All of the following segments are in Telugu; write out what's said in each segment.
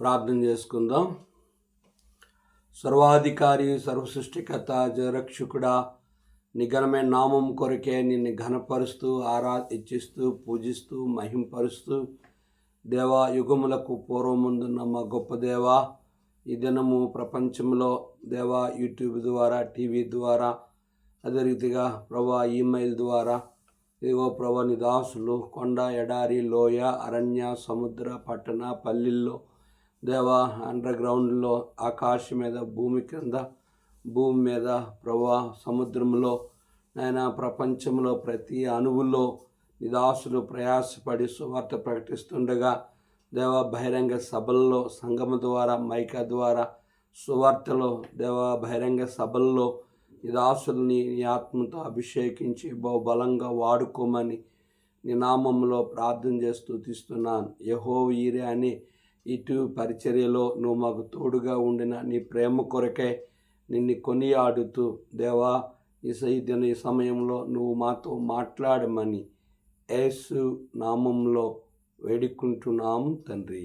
ప్రార్థన చేసుకుందాం. సర్వాధికారి, సర్వసృష్టికర్త, జయరక్షకుడా, నీ ఘనమైన నామం కొరకే నిన్ను ఘనపరుస్తూ ఇచ్చిస్తూ పూజిస్తూ మహింపరుస్తూ దేవా, యుగములకు పూర్వముందున్న మా గొప్ప దేవా, ఈ దినము ప్రపంచంలో దేవా యూట్యూబ్ ద్వారా, టీవీ ద్వారా, అదే రీతిగా ప్రభా ఈమెయిల్ ద్వారా ఇదిగో ప్రభా నీ దాసులు కొండ, ఎడారి, లోయ, అరణ్య, సముద్ర, పట్టణ, పల్లెల్లో దేవా, అండర్ గ్రౌండ్లో, ఆకాశం మీద, భూమి కింద, భూమి మీద ప్రభా సముద్రంలో నాయన ప్రపంచంలో ప్రతి అణువులో నిదాసులు ప్రయాసపడి సువార్త ప్రకటిస్తుండగా దేవా బహిరంగ సభల్లో సంగమ ద్వారా మైక ద్వారా సువార్తలో దేవా బహిరంగ సభల్లో నిదాసుల్ని నీ ఆత్మతో అభిషేకించి బహుబలంగా వాడుకోమని నీ నామంలో ప్రార్థన చేస్తూ స్తుతిస్తున్నాను. యెహోవా ఈరే అని ఇటు పరిచర్యలో నువ్వు మాకు తోడుగా ఉండిన నీ ప్రేమ కొరకే నిన్ను కొనియాడుతూ దేవా ఈ సమయంలో నువ్వు మాతో మాట్లాడమని యేసు నామంలో వేడుకుంటున్నాము తండ్రి,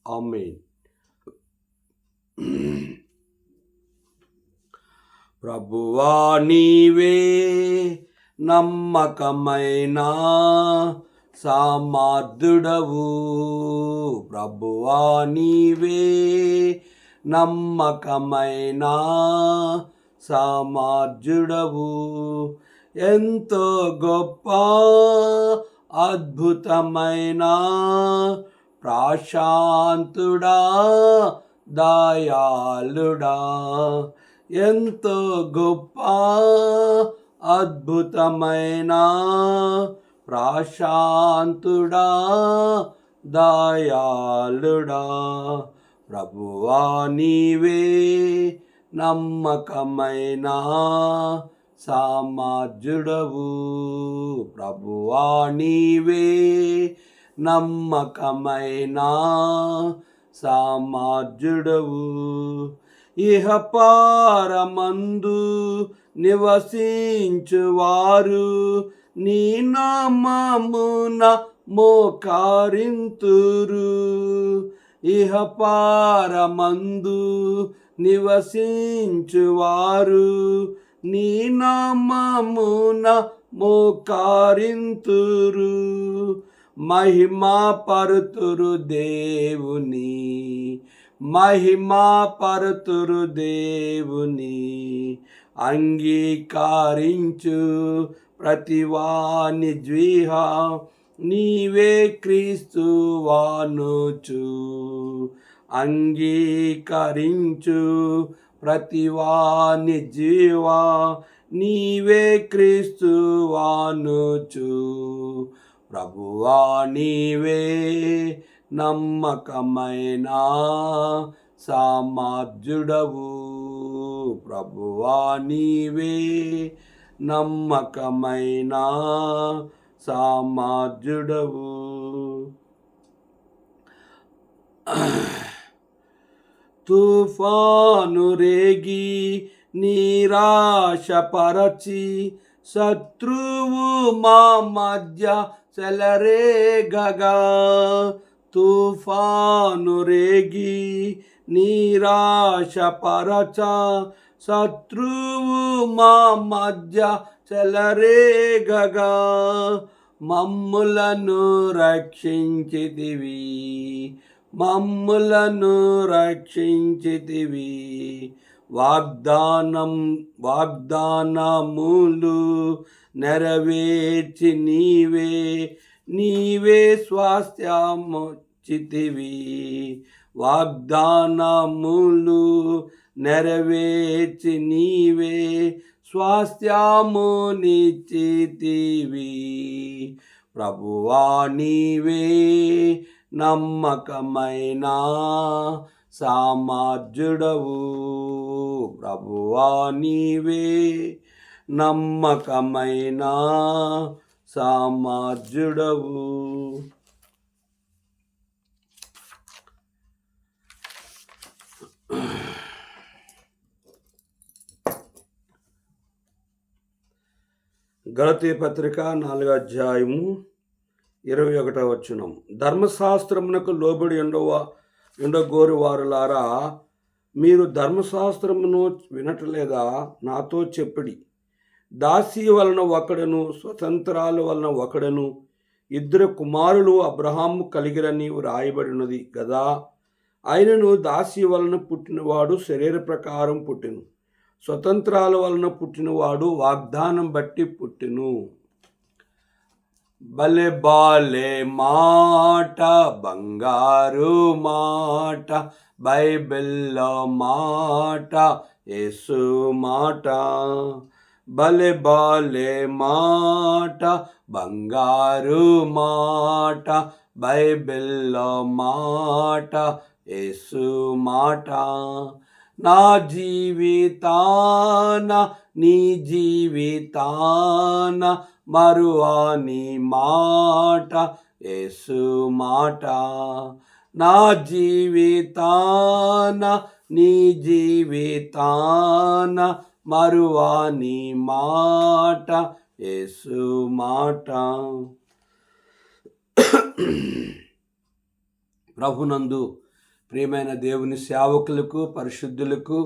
ఆమేన్. ప్రభువా నీవే నమ్మకమైన సామర్థుడవు, ప్రభువా నీవే నమ్మకమైన సామర్థుడవు, ఎంతో గొప్ప అద్భుతమైన ప్రశాంతుడా దయాళుడా, ఎంతో గొప్ప అద్భుతమైన ప్రశాంతుడా దయాళుడా, ప్రభువా నీవే నమ్మకమైన సామర్థుడవు, ప్రభువా నీవే నమ్మకమైన సామర్థుడవు, ఇహపారమందు నివసించువారు నీ నామమున మోకరింతురు, ఇహపారమందు నివసించువారు నీ నామమున మోకరింతురు, మహిమా పరుతురు దేవుని, మహిమా పరుతురు దేవుని, అంగీకరించు ప్రతివాని ద్విహ నీవే క్రీస్తు వానుచు, అంగీకరించు ప్రతివాని జీవా నీవే క్రీస్తు వానుచు, ప్రభువా నీవే నమ్మకమైన సామర్థుడవు, ప్రభువా నీవే నమ్మకమైన సామర్థుడవు, తుఫాను రేగి నిరాశపరచి శత్రువు మా మధ్య చెలరేగగా, తుఫాను రేగి నిరాశపరచ శత్రువు మా మధ్య చెలరేగగా, మమ్ములను రక్షించితివి, మమ్ములను రక్షించితివి, వాగ్దానములు నెరవేర్చి నీవే స్వాస్థ్యముచితివి, వాగ్దానములు నెరవేర్చి నీవే స్వాస్థ్యమునిచ్చితివి, ప్రభువా నీవే నమ్మకమైన సామర్థుడవు, ప్రభువా నీవే నమ్మకమైన సామర్థుడవు. గలతీ పత్రిక 4వ అధ్యాయము 21వ వచనం. ధర్మశాస్త్రమునకు లోబడి ఉండవ ఉండగోరు వారులారా, మీరు ధర్మశాస్త్రమును వినట్లేదా? నాతో చెప్పుడి. దాసి వలన ఒకడను, స్వతంత్రాల వలన ఒకడను, ఇద్దరు కుమారులు అబ్రహాము కలిగిరని వ్రాయబడినది కదా. ఆయనను దాసి వలన పుట్టినవాడు శరీర ప్రకారం పుట్టెను, స్వతంత్రాల వలన పుట్టినవాడు వాగ్దానం బట్టి పుట్టెను. భలే బాలే మాట, బంగారు మాట, బైబిల్లో మాట, యేసు మాట. భలే బాలే మాట, బంగారు మాట, బైబిల్లో మాట, యేసు మాట. నా జీవితాన నీ జీవితాన మరువాని మాట, యేసు మాట. నా జీవితాన నీ జీవితాన మరువాని మాట, యేసు మాట. ప్రభునందు ప్రియమైన దేవుని సేవకులకు, పరిశుద్ధులకు,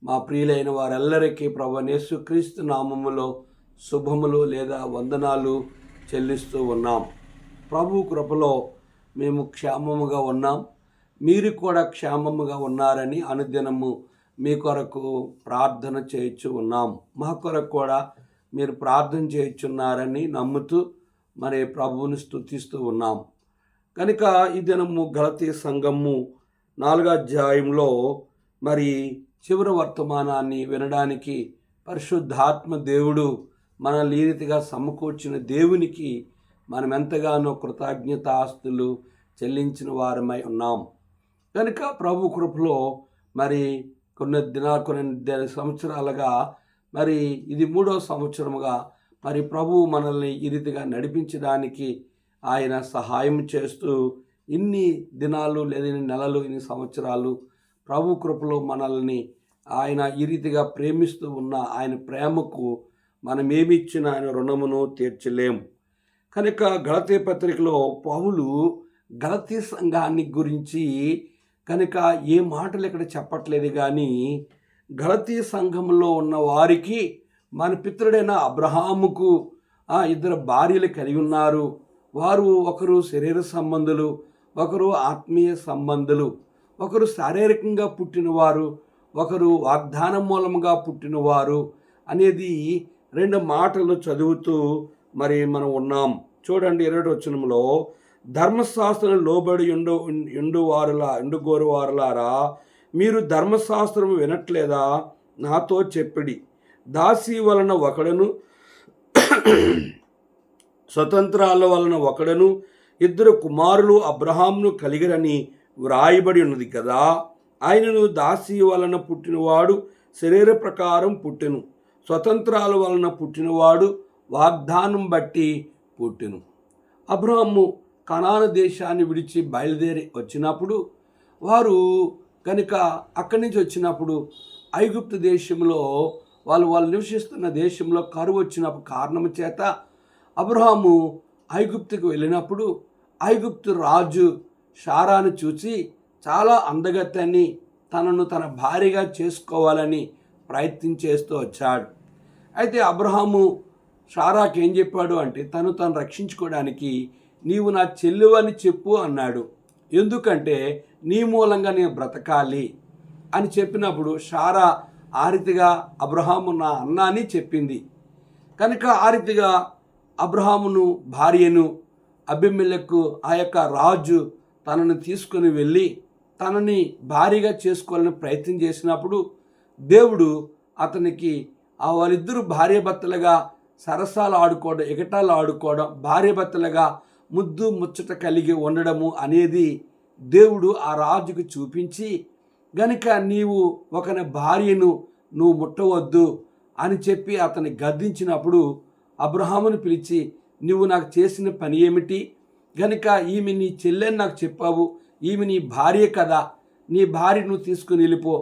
మా ప్రియులైన వారెల్లరికీ ప్రభువైన యేసుక్రీస్తు నామములో శుభములు లేదా వందనాలు చెల్లిస్తూ ఉన్నాం. ప్రభు కృపలో మేము క్షేమముగా ఉన్నాం. మీరు కూడా క్షేమముగా ఉన్నారని అనుదినము మీ కొరకు ప్రార్థన చేయించు ఉన్నాం. మా కొరకు కూడా మీరు ప్రార్థన చేయించున్నారని నమ్ముతూ మరి ప్రభువుని స్తుతిస్తూ ఉన్నాం. కనుక ఈ దినము గలతీ సంఘము 4వ అధ్యాయంలో మరి చివరి వర్తమానాన్ని వినడానికి పరిశుద్ధాత్మ దేవుడు మనల్ని ఈ రీతిగా సమకూర్చిన దేవునికి మనం ఎంతగానో కృతజ్ఞతాస్తులు చెల్లించిన వారమై ఉన్నాం. కనుక ప్రభు కృపలో మరి కొన్ని సంవత్సరాలుగా మరి ఇది 3వ సంవత్సరముగా మరి ప్రభు మనల్ని ఈ రీతిగా నడిపించడానికి ఆయన సహాయం చేస్తూ ఇన్ని దినాలు లేదా ఇన్ని నెలలు, ఇన్ని సంవత్సరాలు ప్రభు కృపలో మనల్ని ఆయన ఈ రీతిగా ప్రేమిస్తూ ఉన్న ఆయన ప్రేమకు మనం ఏమిచ్చిన ఆయన రుణమును తీర్చలేం. కనుక గలతీ పత్రికలో పౌలు గలతీ సంఘాన్ని గురించి కనుక ఏ మాటలు ఇక్కడ చెప్పట్లేదు, కానీ గలతీ సంఘంలో ఉన్న వారికి మన పితరుడైన అబ్రహాముకు 2 భార్యలు కలిగి ఉన్నారు. వారు ఒకరు శరీర సంబంధులు, ఒకరు ఆత్మీయ సంబంధులు, ఒకరు శారీరకంగా పుట్టినవారు, ఒకరు వాగ్దానం మూలముగా పుట్టినవారు అనేది 2 మాటలు చదువుతూ మరి మనం ఉన్నాం. చూడండి 20వ వచనంలో, ధర్మశాస్త్రం లోబడి ఎండుగోరు వారులారా, మీరు ధర్మశాస్త్రం వినట్లేదా? నాతో చెప్పిడి. దాసి వలన ఒకడను, స్వతంత్రాల వలన ఒకడను, 2 కుమారులు అబ్రహామును కలిగిరని వ్రాయబడి ఉన్నది కదా. ఆయనను దాసి వలన పుట్టినవాడు శరీర ప్రకారం పుట్టెను, స్వతంత్రాల వలన పుట్టినవాడు వాగ్దానం బట్టి పుట్టెను. అబ్రహాము కనాను దేశాన్ని విడిచి బయలుదేరి వచ్చినప్పుడు వారు కనుక అక్కడి నుంచి వచ్చినప్పుడు ఐగుప్తు దేశంలో వాళ్ళు నివసిస్తున్న దేశంలో కరువు వచ్చినప్పుడు కారణం చేత అబ్రహాము ఐగుప్తుకు వెళ్ళినప్పుడు ఐగుప్తు రాజు షారాను చూసి చాలా అందగత్తెని తనను తన భార్యగా చేసుకోవాలని ప్రయత్నం చేస్తూ వచ్చాడు. అయితే అబ్రహాము షారాకి ఏం చెప్పాడు అంటే, తను రక్షించుకోవడానికి నీవు నా చెల్లువని చెప్పు అన్నాడు. ఎందుకంటే నీ మూలంగా నేను బ్రతకాలి అని చెప్పినప్పుడు షారా ఆ రీతిగా అబ్రహాము నా అన్న అని చెప్పింది. కనుక ఆ రీతిగా అబ్రహామును భార్యను అబీమెలెకు ఆ యొక్క రాజు తనను తీసుకొని వెళ్ళి తనని భార్యగా చేసుకోవాలని ప్రయత్నం చేసినప్పుడు దేవుడు అతనికి వాళ్ళిద్దరూ భార్యాభర్తలుగా సరసాలు ఆడుకోవడం, ఎగటాలు ఆడుకోవడం, భార్యాభర్తలుగా ముద్దు ముచ్చట కలిగి ఉండడము అనేది దేవుడు ఆ రాజుకు చూపించి, గనుక నీవు ఒకని భార్యను నువ్వు ముట్టవద్దు అని చెప్పి అతన్ని గద్దించినప్పుడు అబ్రహామును పిలిచి, నువ్వు నాకు చేసిన పని ఏమిటి? గనుక ఈమె నీ చెల్లెని నాకు చెప్పావు, ఈమె నీ భార్య కదా, నీ భార్య నువ్వు తీసుకుని వెళ్ళిపో,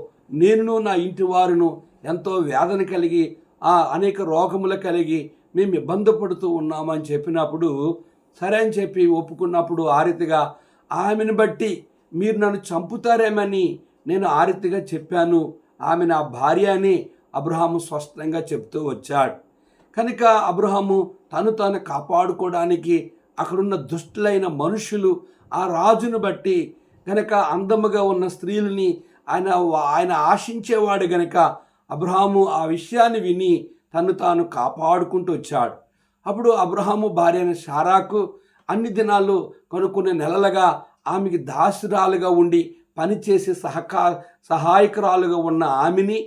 నేను నా ఇంటి వారును ఎంతో వేదన కలిగి అనేక రోగములు కలిగి మేము ఇబ్బంది పడుతూ ఉన్నామని చెప్పినప్పుడు సరే అని చెప్పి ఒప్పుకున్నప్పుడు ఆ రీతిగా ఆమెను బట్టి మీరు నన్ను చంపుతారేమని నేను ఆ రీతిగా చెప్పాను, ఆమె నా భార్య అని అబ్రహాము స్పష్టంగా చెప్తూ వచ్చాడు. కనుక అబ్రహాము తాను కాపాడుకోవడానికి అక్కడున్న దుష్టులైన మనుషులు ఆ రాజును బట్టి గనక అందముగా ఉన్న స్త్రీలని ఆయన ఆశించేవాడు గనక అబ్రహాము ఆ విషయాన్ని విని తాను కాపాడుకుంటూ వచ్చాడు. అప్పుడు అబ్రహాము భార్య అయిన శారాకు అన్ని దినాలు కొన్ని నెలలుగా ఆమెకి దాసురాలుగా ఉండి పనిచేసే సహాయకురాలుగా ఉన్న ఆమెని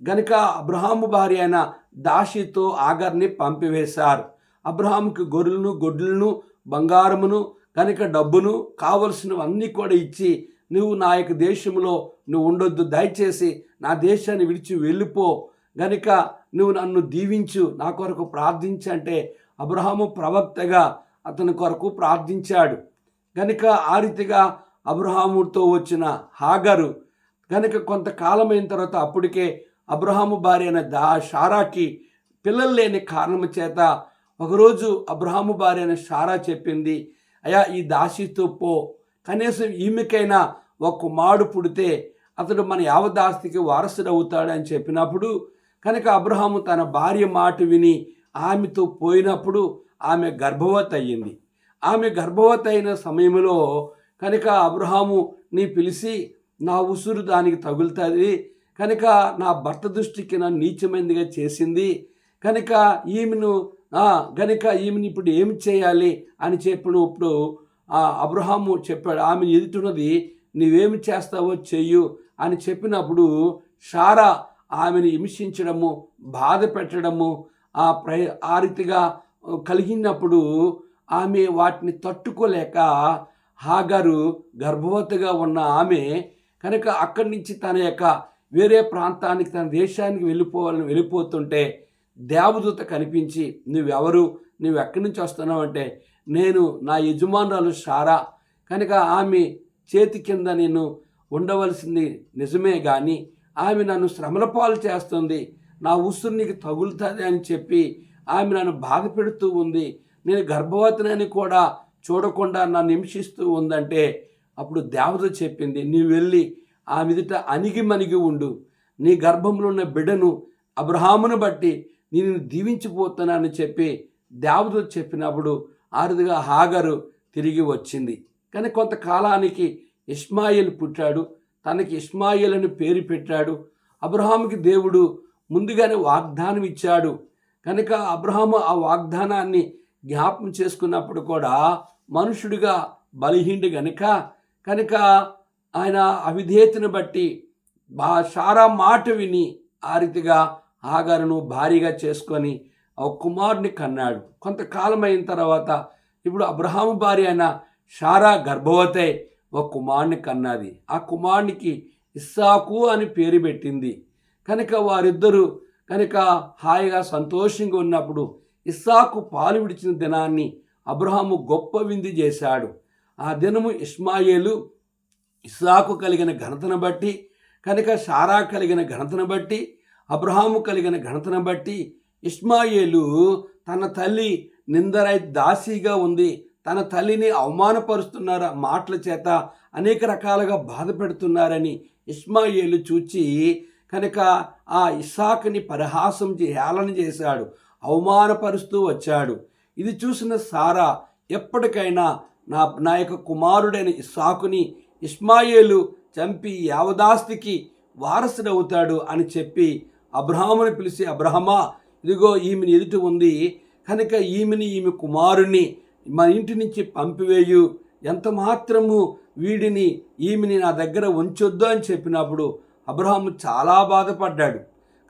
గనుక అబ్రహాము భార్య అయిన దాషితో ఆగర్ని పంపివేశారు. అబ్రహాముకి గొర్రెలను గొడ్లను బంగారమును కనుక డబ్బును కావలసినవన్నీ కూడా ఇచ్చి, నువ్వు నా యొక్క దేశంలో నువ్వు ఉండొద్దు, దయచేసి నా దేశాన్ని విడిచి వెళ్ళిపో, గనుక నువ్వు నన్ను దీవించు, నా కొరకు ప్రార్థించంటే అబ్రహాము ప్రవక్తగా అతని కొరకు ప్రార్థించాడు. గనుక ఆ రీతిగా అబ్రహాముతో వచ్చిన హాగరు గనుక కొంతకాలమైన తర్వాత అప్పటికే అబ్రహాము భార్య అయిన శారాకి పిల్లలు లేని కారణం చేత ఒకరోజు అబ్రహాము భార్య అయిన శారా చెప్పింది, అయ్యా ఈ దాసితో పో, కనీసం ఈమెకైనా ఒక కుమారుడు పుడితే అతడు మన యావదాస్తికి వారసుడు అవుతాడు అని చెప్పినప్పుడు కనుక అబ్రహాము తన భార్య మాట విని ఆమెతో పోయినప్పుడు ఆమె గర్భవతి అయ్యింది. ఆమె గర్భవతి అయిన సమయంలో కనుక అబ్రహాము నీ పిలిచి నా ఉసురు దానికి తగులుతుంది కనుక నా భర్త దృష్టికి నన్ను నీచమైనదిగా చేసింది కనుక ఈమెని ఇప్పుడు ఏమి చేయాలి అని చెప్పినప్పుడు అబ్రహాము చెప్పాడు, ఆమె ఎదుటిన్నది నీవేమి చేస్తావో చెయ్యు అని చెప్పినప్పుడు శారా ఆమెను హింసించడము బాధ పెట్టడము ఆ రీతిగా కలిగినప్పుడు ఆమె వాటిని తట్టుకోలేక హాగరు గర్భవతిగా ఉన్న ఆమె కనుక అక్కడి నుంచి తన యొక్క వేరే ప్రాంతానికి తన దేశానికి వెళ్ళిపోతుంటే దేవదూత కనిపించి, నువ్వెవరు, నువ్వు ఎక్కడి నుంచి వస్తున్నావు అంటే, నేను నా యజమానురాలు శారా, కనుక ఆమె చేతి కింద నేను ఉండవలసింది నిజమే కానీ ఆమె నన్ను శ్రమల పాలు చేస్తుంది, నా ఉసురు నీకు తగులుతుంది అని చెప్పి ఆమె నన్ను బాధ పెడుతూ ఉంది, నేను గర్భవతిని కూడా చూడకుండా నన్ను హింసిస్తూ ఉందంటే అప్పుడు దేవత చెప్పింది, నీవు వెళ్ళి ఆమె ఎదుట అణిగి ఉండు, నీ గర్భంలో ఉన్న బిడ్డను అబ్రహామును బట్టి నేను దీవించిపోతున్నానని చెప్పి దేవత చెప్పినప్పుడు ఆరుదుగా హాగరు తిరిగి వచ్చింది. కానీ కొంతకాలానికి ఇష్మాయేల్ పుట్టాడు. తనకి ఇష్మాయేల్ అని పేరు పెట్టాడు. అబ్రహాముకి దేవుడు ముందుగానే వాగ్దానం ఇచ్చాడు కనుక అబ్రహాము ఆ వాగ్దానాన్ని జ్ఞాపకం చేసుకున్నప్పుడు కూడా మనుషుడిగా బలహీనుడు కనుక ఆయన అవిధేయతను బట్టి శారా మాట విని ఆ రీతిగా హాగరును భారీగా చేసుకొని ఒక కుమారుని కన్నాడు. కొంతకాలం అయిన తర్వాత ఇప్పుడు అబ్రహాము భార్య అయిన శారా గర్భవతి ఒక కుమారుని కన్నది. ఆ కుమారునికి ఇస్సాకు అని పేరు పెట్టింది. కనుక వారిద్దరూ కనుక హాయిగా సంతోషంగా ఉన్నప్పుడు ఇస్సాకు పాలు విడిచిన దినాన్ని అబ్రహాము గొప్ప విందు చేశాడు. ఆ దినము ఇష్మాయేలు ఇస్సాకు కలిగిన ఘనతను బట్టి కనుక శారా కలిగిన ఘనతను బట్టి అబ్రహాము కలిగిన ఘనతను బట్టి ఇష్మాయేలు తన తల్లి నిందరై దాసీగా ఉంది, తన తల్లిని అవమానపరుస్తున్నారు, మాటల చేత అనేక రకాలుగా బాధ పెడుతున్నారని ఇష్మాయేలు చూచి కనుక ఆ ఇస్సాకుని పరిహాసం హేళన చేశాడు, అవమానపరుస్తూ వచ్చాడు. ఇది చూసిన శారా ఎప్పటికైనా నా యొక్క కుమారుడైన ఇస్సాకుని ఇష్మాయేలు చంపి యావదాస్తికి వారసుడవుతాడు అని చెప్పి అబ్రహాముని పిలిచి, అబ్రహమా ఇదిగో ఈమెని ఎదుటి ఉంది కనుక ఈమె కుమారుణ్ణి మన ఇంటి నుంచి పంపివేయు, ఎంత మాత్రము ఈమెని నా దగ్గర ఉంచొద్దు అని చెప్పినప్పుడు అబ్రహాము చాలా బాధపడ్డాడు.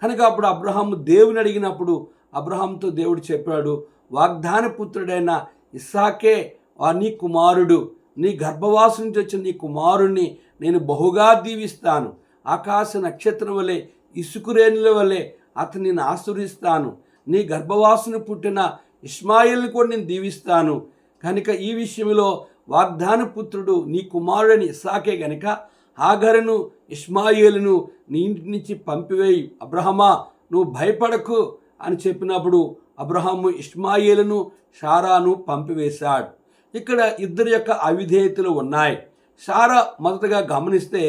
కనుక అప్పుడు అబ్రహాము దేవుని అడిగినప్పుడు అబ్రహాముతో దేవుడు చెప్పాడు, వాగ్దాన పుత్రుడైన ఇస్సాకే నీ కుమారుడు, నీ గర్భవాసు నుంచి వచ్చిన నీ కుమారుణ్ణి నేను బహుగా దీవిస్తాను, ఆకాశ నక్షత్రం వలె ఇసుకురేణుల వలె అతన్ని నేను ఆశీర్వదిస్తాను, నీ గర్భవాసును పుట్టిన ఇష్మాయేల్ని కూడా నేను దీవిస్తాను. కనుక ఈ విషయంలో వాగ్దాన పుత్రుడు నీ కుమారుడని ఇస్సాకే గనుక హాగరును ఇష్మాయేలును నీ ఇంటి నుంచి పంపివేయి, అబ్రహమా నువ్వు భయపడకు అని చెప్పినప్పుడు అబ్రహాము ఇష్మాయేలును శారాను పంపివేశాడు. ఇక్కడ ఇద్దరి యొక్క అవిధేయతలు ఉన్నాయి. శారా మొదటగా గమనిస్తే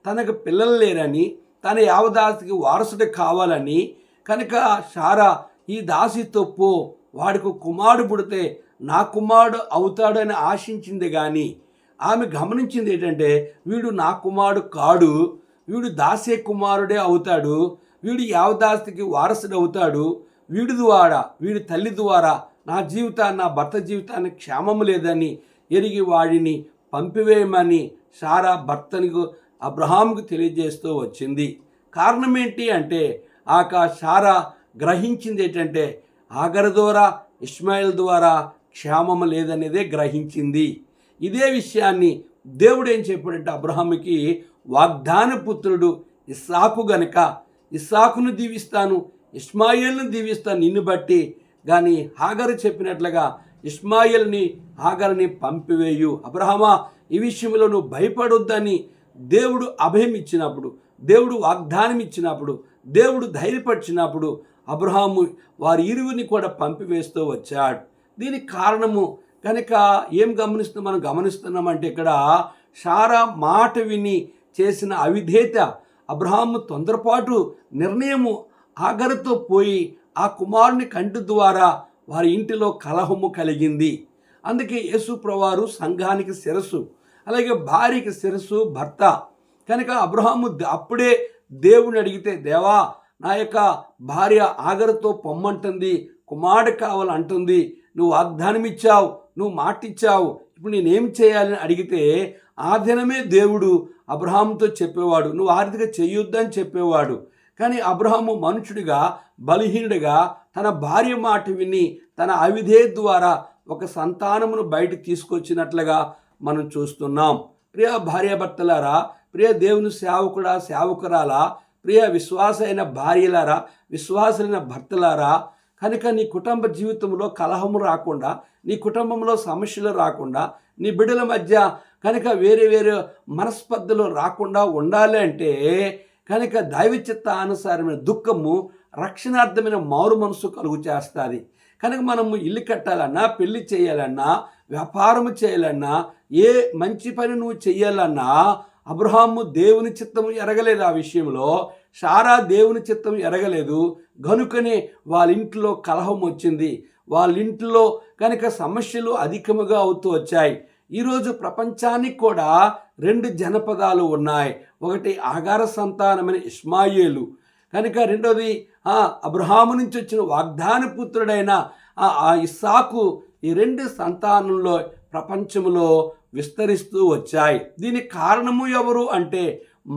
తనకు పిల్లలు లేరని, తన యావదాసికి వారసుడు కావాలని కనుక శారా ఈ దాసితో పో, వాడికి కుమారుడు పుడితే నా కుమారుడు అవుతాడని ఆశించింది. కానీ ఆమె గమనించింది ఏంటంటే, వీడు నా కుమారుడు కాడు, వీడు దాసే కుమారుడే అవుతాడు, వీడు యావదాస్తికి వారసుడు అవుతాడు, వీడి తల్లి ద్వారా నా జీవితాన్ని, నా భర్త జీవితాన్ని క్షేమం లేదని ఎరిగి వాడిని పంపివేయమని శారా భర్తనికి అబ్రహాముకు తెలియజేస్తూ వచ్చింది. కారణం ఏంటి అంటే, శారా గ్రహించింది ఏంటంటే, ఆగరు ద్వారా ఇష్మాయిల్ ద్వారా క్షేమం లేదనేదే గ్రహించింది. ఇదే విషయాన్ని దేవుడు ఏం చెప్పాడంటే, అబ్రహాముకి వాగ్దాన పుత్రుడు ఇస్సాకు గనుక ఇస్సాకును దీవిస్తాను, ఇష్మాయిల్ను దీవిస్తాను నిన్ను బట్టి, కానీ హాగరు చెప్పినట్లుగా ఇష్మాయిల్ని హాగరుని పంపివేయు. అబ్రహామా, ఈ విషయంలో నువ్వు భయపడొద్దని దేవుడు అభయం ఇచ్చినప్పుడు, దేవుడు వాగ్దానం ఇచ్చినప్పుడు, దేవుడు ధైర్యపరిచినప్పుడు అబ్రహాము వారి ఇరువుని కూడా పంపివేస్తూ వచ్చాడు. దీనికి కారణము కనుక ఏం మనం గమనిస్తున్నామంటే, ఇక్కడ శారా మాట విని చేసిన అవిధేయత, అబ్రహాము తొందరపాటు నిర్ణయము ఆగరుతో పోయి ఆ కుమారుని కంటి ద్వారా వారి ఇంటిలో కలహము కలిగింది. అందుకే యేసు ప్రభువారు సంఘానికి శిరస్సు, అలాగే భార్యకి శిరస్సు భర్త. కనుక అబ్రహాము అప్పుడే దేవుని అడిగితే, దేవా నా యొక్క భార్య ఆగరుతో పొమ్మంటుంది, కుమారుడు కావాలంటుంది, నువ్వు వాగ్దానం ఇచ్చావు, నువ్వు మాట ఇచ్చావు, ఇప్పుడు నేనేం చేయాలని అడిగితే ఆ దినమే దేవుడు అబ్రహాముతో చెప్పేవాడు, నువ్వు ఆర్థిక చేయొద్దని చెప్పేవాడు. కానీ అబ్రహాము మనుషుడిగా, బలహీనుడిగా తన భార్య మాట విని తన అవిధేయత ద్వారా ఒక సంతానమును బయటకు తీసుకొచ్చినట్లుగా మనం చూస్తున్నాం. ప్రియ భార్యాభర్తలారా, ప్రియ దేవుని సేవకుడా, సేవకురాలా, ప్రియ విశ్వాసైన భార్యలారా, విశ్వాసైన భర్తలారా, కనుక నీ కుటుంబ జీవితంలో కలహము రాకుండా, నీ కుటుంబంలో సమస్యలు రాకుండా, నీ బిడ్డల మధ్య కనుక వేరే వేరే మనస్పర్ధలు రాకుండా ఉండాలి అంటే కనుక దైవ చిత్తానుసారమైన దుఃఖము రక్షణార్థమైన మారు మనసు కలుగు చేస్తుంది. కనుక మనము ఇల్లు కట్టాలన్నా, పెళ్లి చేయాలన్నా, వ్యాపారం చేయాలన్నా, ఏ మంచి పని నువ్వు చేయాలన్నా అబ్రహాము దేవుని చిత్తము ఎరగలేదు. ఆ విషయంలో శారా దేవుని చిత్తం ఎరగలేదు. గనుకనే వాళ్ళ ఇంట్లో కలహం వచ్చింది, వాళ్ళ ఇంట్లో కనుక సమస్యలు అధికముగా అవుతూ వచ్చాయి. ఈరోజు ప్రపంచానికి కూడా 2 జనపదాలు ఉన్నాయి. ఒకటి ఆగార సంతానమైన ఇష్మాయేలు, కనుక రెండోది అబ్రహాము నుంచి వచ్చిన వాగ్దాన పుత్రుడైన ఇస్సాకు. ఈ 2 సంతానంలో ప్రపంచంలో విస్తరిస్తూ వచ్చాయి. దీనికి కారణము ఎవరు అంటే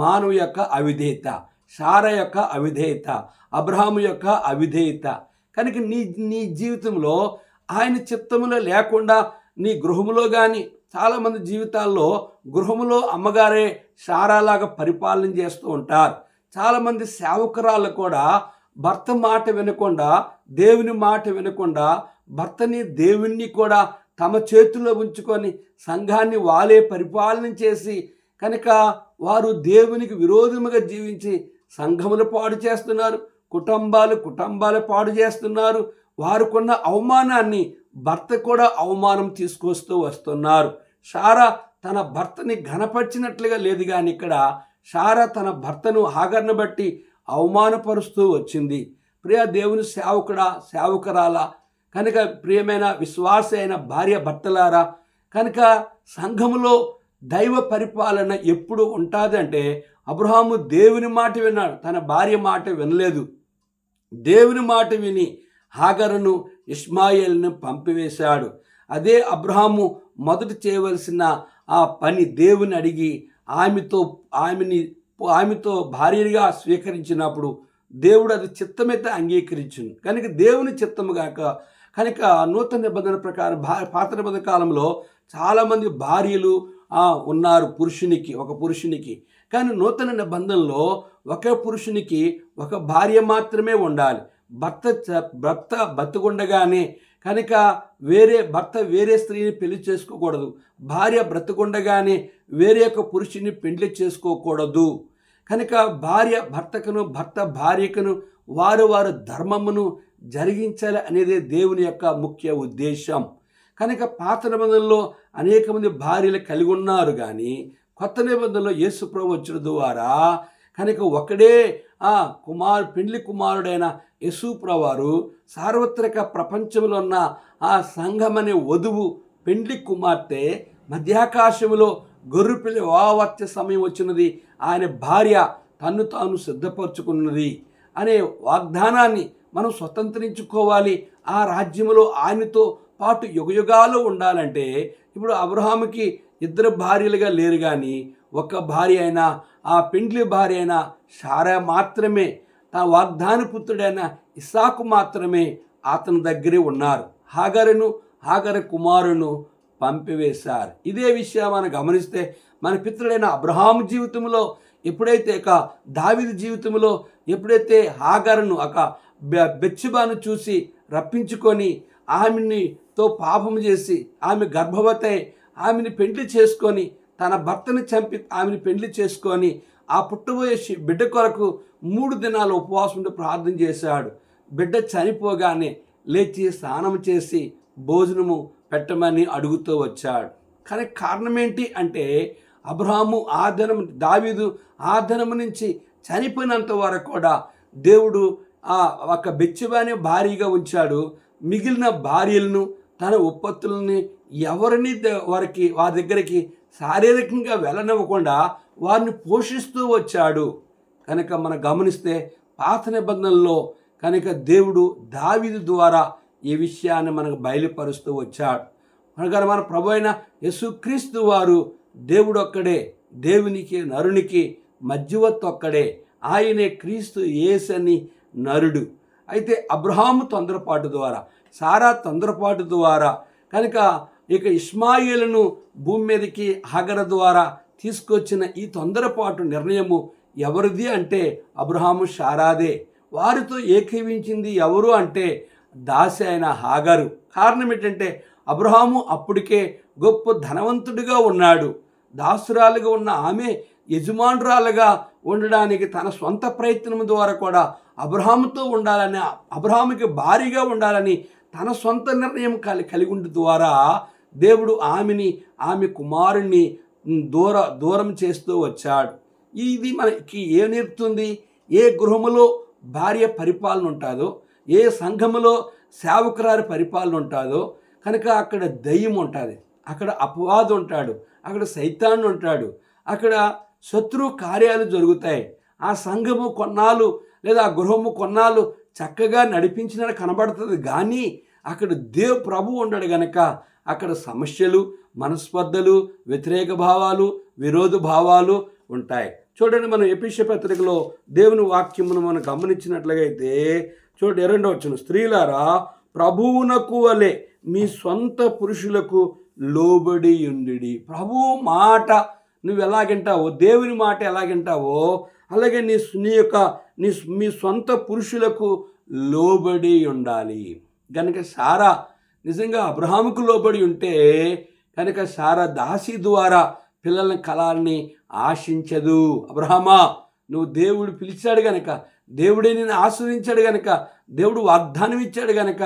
మానవు యొక్క అవిధేయత, శారా యొక్క అవిధేయత, అబ్రహాము యొక్క అవిధేయత. కనుక నీ జీవితంలో ఆయన చిత్తములో లేకుండా నీ గృహములో కానీ, చాలామంది జీవితాల్లో గృహములో అమ్మగారే శారాలాగా పరిపాలన చేస్తూ ఉంటారు. చాలామంది సేవకురాళ్ళు కూడా భర్త మాట వినకుండా, దేవుని మాట వినకుండా, భర్తని దేవుణ్ణి కూడా తమ చేతుల్లో ఉంచుకొని సంఘాన్ని వాళ్ళే పరిపాలన చేసి కనుక వారు దేవునికి విరోధముగా జీవించి సంఘములు పాడు చేస్తున్నారు, కుటుంబాలు పాడు చేస్తున్నారు. వారికున్న అవమానాన్ని భర్త కూడా అవమానం తీసుకొస్తూ వస్తున్నారు. శారా తన భర్తని ఘనపరిచినట్లుగా లేదు, కానీ ఇక్కడ శారా తన భర్తను హాగర్ను బట్టి అవమానపరుస్తూ వచ్చింది. ప్రియ దేవుని సేవకుడా, సేవకురాలా, కనుక ప్రియమైన విశ్వాస అయిన భార్య భర్తలారా, కనుక సంఘములో దైవ పరిపాలన ఎప్పుడు ఉంటుందంటే, అబ్రహాము దేవుని మాట విన్నాడు, తన భార్య మాట వినలేదు. దేవుని మాట విని హాగరును, ఇష్మాయేలును పంపివేశాడు. అదే అబ్రహాము మొదట చేయవలసిన ఆ పని. దేవుని అడిగి ఆమెతో భార్యగా స్వీకరించినప్పుడు దేవుడు అది చిత్తమైతే అంగీకరించును. కనుక దేవుని చిత్తము గాక కనుక నూతన నిబంధన ప్రకారం పాత నిబంధన కాలంలో చాలామంది భార్యలు ఉన్నారు ఒక పురుషునికి. కానీ నూతన నిబంధనలో ఒక పురుషునికి ఒక భార్య మాత్రమే ఉండాలి. భర్త బతుకుండగానే కనుక వేరే స్త్రీని పెళ్లి చేసుకోకూడదు. భార్య బ్రతుకుండగానే వేరే ఒక పురుషుని పెళ్లి చేసుకోకూడదు. కనుక భార్య భర్తకును, భర్త భార్యకును వారు ధర్మమును జరిగించాలి అనేది దేవుని యొక్క ముఖ్య ఉద్దేశం. కనుక పాత నిబంధనలో అనేక మంది భార్యలు కలిగి ఉన్నారు, కానీ కొత్త నిబంధనలో యేసు ప్రభు వచ్చిన ద్వారా కనుక ఒకడే పెండ్లి కుమారుడైన యేసు ప్రభువారు సార్వత్రిక ప్రపంచంలో ఉన్న ఆ సంఘమనే వధువు పెండ్లి కుమార్తె మధ్యాకాశములో గొర్రెపిల్ల వివాహోత్సవ సమయం వచ్చినది, ఆయన భార్య తన్ను తాను సిద్ధపరచుకున్నది అనే వాగ్దానాన్ని మనం స్వతంత్రించుకోవాలి. ఆ రాజ్యంలో ఆయనతో పాటు యుగయుగాలు ఉండాలంటే ఇప్పుడు అబ్రహాముకి 2 భార్యలుగా లేరు, కానీ ఒక భార్య అయినా ఆ పెండ్లి భార్య అయినా శారా మాత్రమే, తన వాగ్దాన పుత్రుడైన ఇస్సాకు మాత్రమే అతని దగ్గరే ఉన్నారు. హాగరు కుమారును పంపివేశారు. ఇదే విషయం మనం గమనిస్తే మన పితృడైన అబ్రహాము జీవితంలో ఎప్పుడైతే దావీదు జీవితంలో ఎప్పుడైతే హాగరును బెత్షెబాను చూసి రప్పించుకొని ఆమెతో పాపం చేసి ఆమె గర్భవతి ఆమెని పెండ్లి చేసుకొని తన భర్తను చంపి ఆమెను పెండ్లి చేసుకొని ఆ పుట్టబోయే బిడ్డ కొరకు 3 దినాలు ఉపవాసం ఉండి ప్రార్థన చేశాడు. బిడ్డ చనిపోగానే లేచి స్నానం చేసి భోజనము పెట్టమని అడుగుతూ వచ్చాడు. కానీ కారణం ఏంటి అంటే అబ్రహాము దావీదు ఆ దినం నుంచి చనిపోయినంత వరకు కూడా దేవుడు ఒక బెత్షెబాని భార్యగా ఉంచాడు. మిగిలిన భార్యలను తన ఉత్పత్తులని ఎవరిని వారి దగ్గరికి శారీరకంగా వెళ్ళనివ్వకుండా వారిని పోషిస్తూ వచ్చాడు. కనుక మనం గమనిస్తే పాత నిబంధనలో కనుక దేవుడు దావీదు ద్వారా ఈ విషయాన్ని మనకు బయలుపరుస్తూ వచ్చాడు. కనుక మన ప్రభు అయిన యేసుక్రీస్తు వారు దేవుడు ఒక్కడే, దేవునికి నరునికి మధ్యవర్తి ఒక్కడే, ఆయనే క్రీస్తు యేసని నరుడు. అయితే అబ్రహాము తొందరపాటు ద్వారా, సారా తొందరపాటు ద్వారా కనుక ఇష్మాయేలును భూమి మీదకి హాగరు ద్వారా తీసుకొచ్చిన ఈ తొందరపాటు నిర్ణయము ఎవరిది అంటే అబ్రహాము శారాదే. వారితో ఏకీవించింది ఎవరు అంటే దాసి అయిన హాగరు. కారణం ఏంటంటే అబ్రహాము అప్పటికే గొప్ప ధనవంతుడిగా ఉన్నాడు. దాసురాలుగా ఉన్న ఆమె యజమానురాలుగా ఉండడానికి తన సొంత ప్రయత్నం ద్వారా కూడా అబ్రహాముతో ఉండాలని, అబ్రహాముకి భారీగా ఉండాలని తన సొంత నిర్ణయం కలిగి ఉండి ద్వారా దేవుడు ఆమె కుమారుణ్ణి దూరం చేస్తూ వచ్చాడు. ఇది మనకి ఏం నేర్పుతుంది? ఏ గృహములో భార్య పరిపాలన ఉంటుందో, ఏ సంఘములో సేవకురారి పరిపాలన ఉంటుందో కనుక అక్కడ దయ్యం ఉంటుంది, అక్కడ అపవాదం ఉంటాడు, అక్కడ సైతాను ఉంటాడు, అక్కడ శత్రు కార్యాలు జరుగుతాయి. ఆ సంఘము కొన్నాళ్ళు లేదా ఆ గృహము కొన్నాళ్ళు చక్కగా నడిపించినట్టు కనబడుతుంది, కానీ అక్కడ ప్రభు ఉండడు గనక అక్కడ సమస్యలు, మనస్పర్ధలు, వ్యతిరేక భావాలు, విరోధ భావాలు ఉంటాయి. చూడండి, మనం ఎఫెసీ పత్రికలో దేవుని వాక్యమును మనం గమనించినట్లయితే చూడండి 2వ వచనం, స్త్రీలారా ప్రభువునకు వలె మీ సొంత పురుషులకు లోబడి ఉండి. ప్రభువు మాట నువ్వు ఎలాగింటావో, దేవుని మాట ఎలాగింటావో అలాగే మీ సొంత పురుషులకు లోబడి ఉండాలి. కనుక సారా నిజంగా అబ్రహాముకు లోబడి ఉంటే కనుక సారా దాసి ద్వారా పిల్లల్ని కలాలని ఆశించదు. అబ్రహామా, నువ్వు దేవుడు పిలిచాడు గనక, దేవుడే నిన్ను ఆశ్రయించాడు గనక, దేవుడు వాగ్దానం ఇచ్చాడు గనక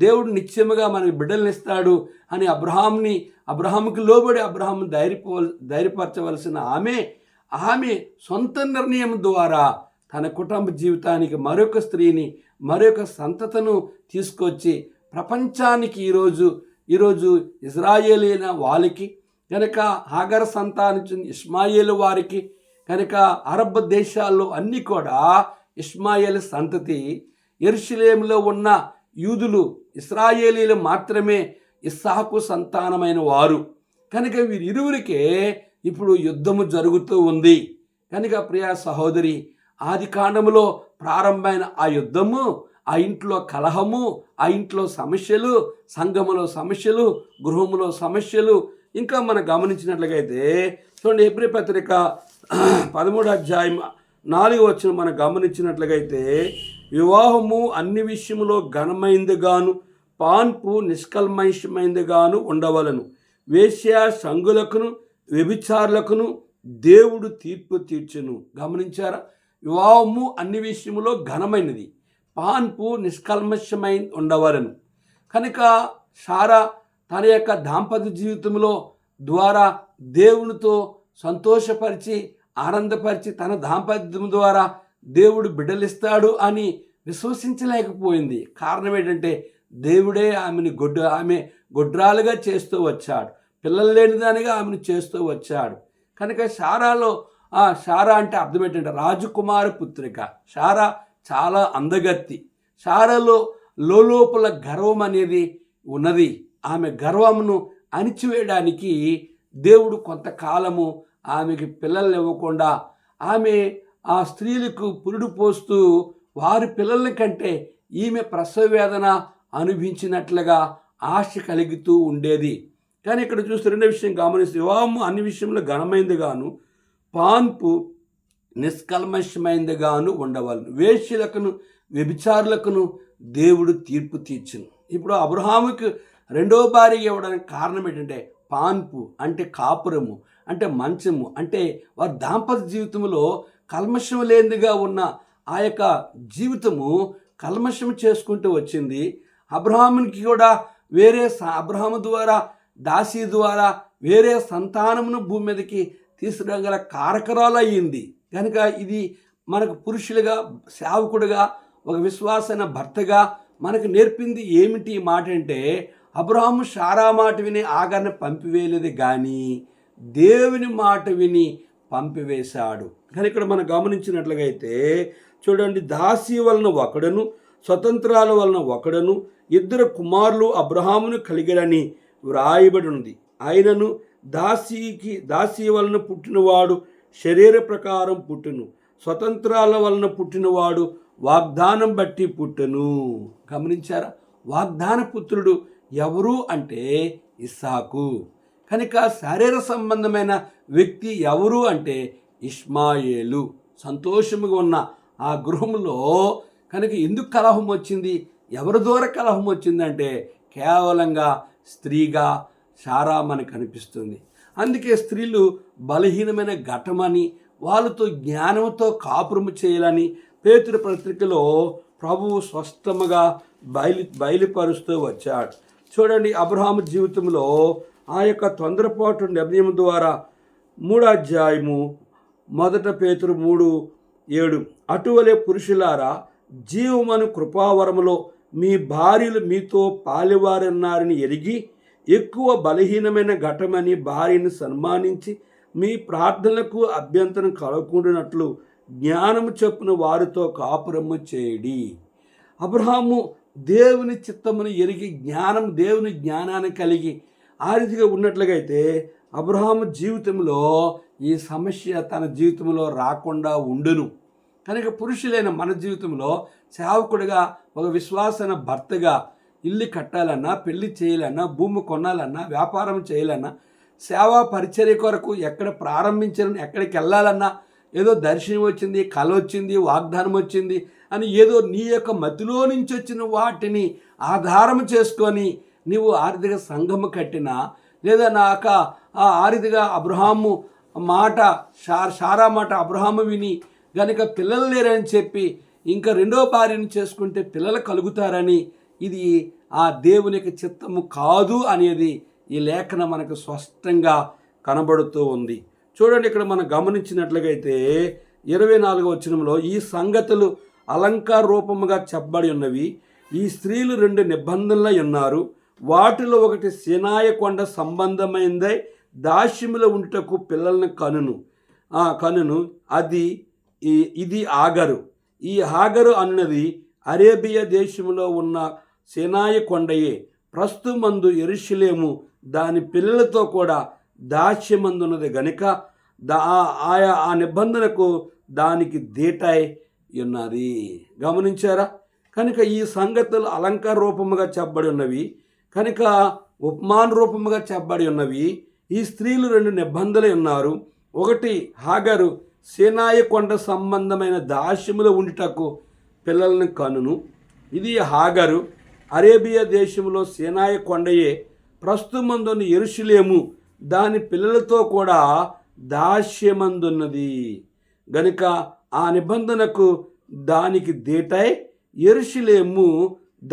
దేవుడు నిశ్చయముగా మనకి బిడ్డలను ఇస్తాడు అని అబ్రహాముకి లోబడి అబ్రహాము ధైర్యపరచవలసిన ఆమె సొంత నిర్ణయం ద్వారా తన కుటుంబ జీవితానికి మరొక స్త్రీని, మరొక సంతతను తీసుకొచ్చి ప్రపంచానికి ఈరోజు ఇజ్రాయేలీన వాళ్ళకి కనుక హాగరు సంతానించిన ఇష్మాయేలు వారికి కనుక అరబ్ దేశాల్లో అన్నీ కూడా ఇష్మాయేలు సంతతి, యెరూషలేములో ఉన్న యూదులు ఇశ్రాయేలీలు మాత్రమే ఇస్సాకు సంతానమైన వారు. కనుక వీరిరువురికే ఇప్పుడు యుద్ధము జరుగుతూ ఉంది. కనుక ప్రియ సహోదరి, ఆది కాండములో ప్రారంభమైన ఆ యుద్ధము, ఆ ఇంట్లో కలహము, ఆ ఇంట్లో సమస్యలు, సంఘములో సమస్యలు, గృహములో సమస్యలు ఇంకా మనం గమనించినట్లయితే చూడండి, హెబ్రీ పత్రిక 13వ అధ్యాయం 4వ వచనం మనం గమనించినట్లయితే వివాహము అన్ని విషయములో ఘనమైందిగాను పాన్పు నిష్కల్మషమైందిగాను ఉండవలను. వేశ్య సంగులకును వ్యభిచారులకును దేవుడు తీర్పు తీర్చును. గమనించారా? వివాహము అన్ని విషయములో ఘనమైనది, పాన్పు నిష్కల్మషమై ఉండవలను. కనుక సారా తన యొక్క దాంపత్య జీవితంలో ద్వారా దేవునితో సంతోషపరిచి ఆనందపరిచి తన దాంపత్యం ద్వారా దేవుడు బిడ్డలిస్తాడు అని విశ్వసించలేకపోయింది. కారణం ఏంటంటే దేవుడే ఆమె గొడ్రాలుగా చేస్తూ వచ్చాడు, పిల్లలు లేనిదానిగా ఆమెను చేస్తూ వచ్చాడు. కనుక శారా అంటే అర్థం ఏంటంటే రాజకుమార పుత్రిక. శారా చాలా అందగత్తి. శారాలో లోపల గర్వం అనేది ఉన్నది. ఆమె గర్వమును అణిచివేయడానికి దేవుడు కొంతకాలము ఆమెకి పిల్లల్ని ఇవ్వకుండా ఆమె ఆ స్త్రీలకు పురుడు పోస్తూ వారి పిల్లల కంటే ఈమె ప్రసవ వేదన అనుభవించినట్లుగా ఆశ కలుగుతూ ఉండేది. కానీ ఇక్కడ చూస్తే రెండో విషయం గమనిస్తే, వివాహము అన్ని విషయంలో ఘనమైంది గాను పాన్పు నిష్కల్మషమైందిగాను ఉండవలను. వేశ్యలకును వ్యభిచారులకును దేవుడు తీర్పు తీర్చును. ఇప్పుడు అబ్రహాముకి రెండో భార్య ఇవ్వడానికి కారణం ఏంటంటే పాన్పు అంటే కాపురము, అంటే మంచము, అంటే వారి దాంపత్య జీవితంలో కల్మషం లేనిదిగా ఉన్న ఆ యొక్క జీవితము కల్మషం చేసుకుంటూ వచ్చింది. అబ్రహామునికి కూడా అబ్రహాము ద్వారా దాసి ద్వారా వేరే సంతానమును భూమి మీదకి తీసుకురాగల కారకరాలు అయ్యింది. కనుక ఇది మనకు పురుషులుగా, సేవకుడుగా, ఒక విశ్వాసన భర్తగా మనకు నేర్పింది ఏమిటి ఈ మాట అంటే, అబ్రహాము శారా మాట విని ఆగర్ని పంపివేయలేదు కానీ దేవుని మాట విని పంపివేశాడు. కానీ ఇక్కడ మనం గమనించినట్లుగా అయితే చూడండి, దాసి వలన ఒకడను స్వతంత్రాల వలన ఒకడను ఇద్దరు కుమారులు అబ్రహామును కలిగిరని వ్రాయబడి ఉంది. ఆయనను దాసి వలన పుట్టినవాడు శరీర ప్రకారం పుట్టును, స్వతంత్రాల వలన పుట్టినవాడు వాగ్దానం బట్టి పుట్టును. గమనించారా? వాగ్దాన పుత్రుడు ఎవరు అంటే ఇస్సాకు. కనుక శరీర సంబంధమైన వ్యక్తి ఎవరు అంటే ఇష్మాయేలు. సంతోషముగా ఉన్న ఆ గృహంలో కనుక ఎందుకు కలహం వచ్చింది, ఎవరి ద్వారా కలహం వచ్చిందంటే కేవలంగా స్త్రీగా శారా మనకు కనిపిస్తుంది. అందుకే స్త్రీలు బలహీనమైన ఘటమని, వాళ్ళతో జ్ఞానంతో కాపురము చేయాలని పేతురు పత్రికలో ప్రభువు స్పష్టముగా బయలుపరుస్తూ వచ్చాడు. చూడండి, అబ్రహాము జీవితంలో ఆ యొక్క తొందరపాటు నిర్ణయం ద్వారా 3వ అధ్యాయము 1 పేతురు 3:7 అటువలే పురుషులారా, జీవమను కృపావరములో మీ భార్యలు మీతో పాలివారన్నారని ఎరిగి ఎక్కువ బలహీనమైన ఘటమని భార్యను సన్మానించి మీ ప్రార్థనలకు అభ్యంతరం కలగకుండానట్లు జ్ఞానము చొప్పున వారితో కాపురము చేయడి. అబ్రహాము దేవుని చిత్తమును ఎరిగి దేవుని జ్ఞానాన్ని కలిగి ఆ రీతిగా ఉన్నట్లుగా అయితే అబ్రహాము జీవితంలో ఈ సమస్య తన జీవితంలో రాకుండా ఉండును. కనుక పురుషులైన మన జీవితంలో సేవకుడిగా, ఒక విశ్వాసన భర్తగా ఇల్లు కట్టాలన్నా, పెళ్లి చేయాలన్నా, భూమి కొనాలన్నా, వ్యాపారం చేయాలన్నా, సేవా పరిచర్య కొరకు ఎక్కడ ప్రారంభించాలని, ఎక్కడికి వెళ్ళాలన్నా, ఏదో దర్శనం వచ్చింది, కళ వచ్చింది, వాగ్దానం వచ్చింది అని ఏదో నీ యొక్క మతిలో నుంచి వచ్చిన వాటిని ఆధారం చేసుకొని నీవు ఆర్థిక సంఘము కట్టినా, లేదా నాక ఆ రీతిగా అబ్రహాము మాట శారా మాట అబ్రహాము విని గనుక పిల్లలు లేరని చెప్పి ఇంకా రెండో భార్యను చేసుకుంటే పిల్లలు కలుగుతారని, ఇది ఆ దేవునికి చిత్తము కాదు అనేది ఈ లేఖనం మనకు స్పష్టంగా కనబడుతూ ఉంది. చూడండి, ఇక్కడ మనం గమనించినట్లుగైతే 24వ వచనంలో ఈ సంగతులు అలంకార రూపముగా చెప్పబడి ఉన్నవి. ఈ స్త్రీలు 2 నిబంధనలు ఉన్నారు. వాటిలో ఒకటి సీనాయి కొండ సంబంధమైందై దాస్యములో ఉండుటకు పిల్లలను కనును ఇది ఆగరు. ఈ ఆగరు అన్నది అరేబియా దేశంలో ఉన్న సీనాయి కొండయే. ప్రస్తుమందు యెరూషలేము దాని పిల్లలతో కూడా దాస్యమందున్నది గనుక ఆ నిబంధనకు దానికి దీటై ఉన్నది. గమనించారా? కనుక ఈ సంగతులు అలంకార రూపముగా చెప్పబడి ఉన్నవి, కనుక ఉపమాన రూపముగా చెప్పబడి ఉన్నవి. ఈ స్త్రీలు 2 నిబంధనలు ఉన్నారు. ఒకటి హాగరు సీనాయి కొండ సంబంధమైన దాస్యములో ఉండుటకు పిల్లలను కనును. ఇది హాగరు అరేబియా దేశంలో సీనాయి కొండయే. ప్రస్తుతమందున్న యెరూషలేము దాని పిల్లలతో కూడా దాస్యమందున్నది గనుక ఆ నిబంధనకు దానికి దీటై యెరూషలేము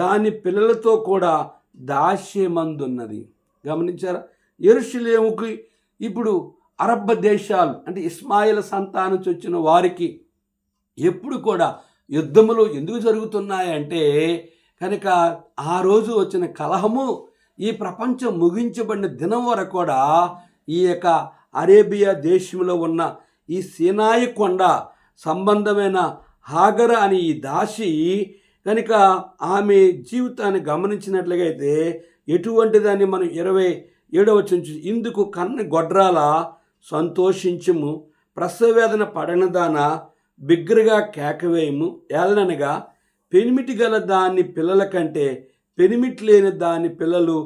దాని పిల్లలతో కూడా దాస్యమందున్నది. గమనించారా? యెరూషలేముకి ఇప్పుడు అరబ్ దేశాలు అంటే ఇస్మాయిల్ సంతానం నుంచి వచ్చిన వారికి ఎప్పుడు కూడా యుద్ధములు ఎందుకు జరుగుతున్నాయంటే కనుక ఆ రోజు వచ్చిన కలహము ఈ ప్రపంచం ముగించబడిన దినం వరకు కూడా ఈ యొక్క అరేబియా దేశంలో ఉన్న ఈ సీనాయి కొండ సంబంధమైన హాగర్ అని ఈ దాసి కనుక ఆమె జీవితాన్ని గమనించినట్లయితే ఎటువంటిదని మనం 27వ వచనం ఇందుకు కన్న గొడ్రాల సంతోషించుము, ప్రసవవేదన పడనదాన బిగ్గరగా కేకవేయము, ఏలనగా పెనిమిటి గల దాని పిల్లల కంటే పెనిమిటి లేని దాని పిల్లలు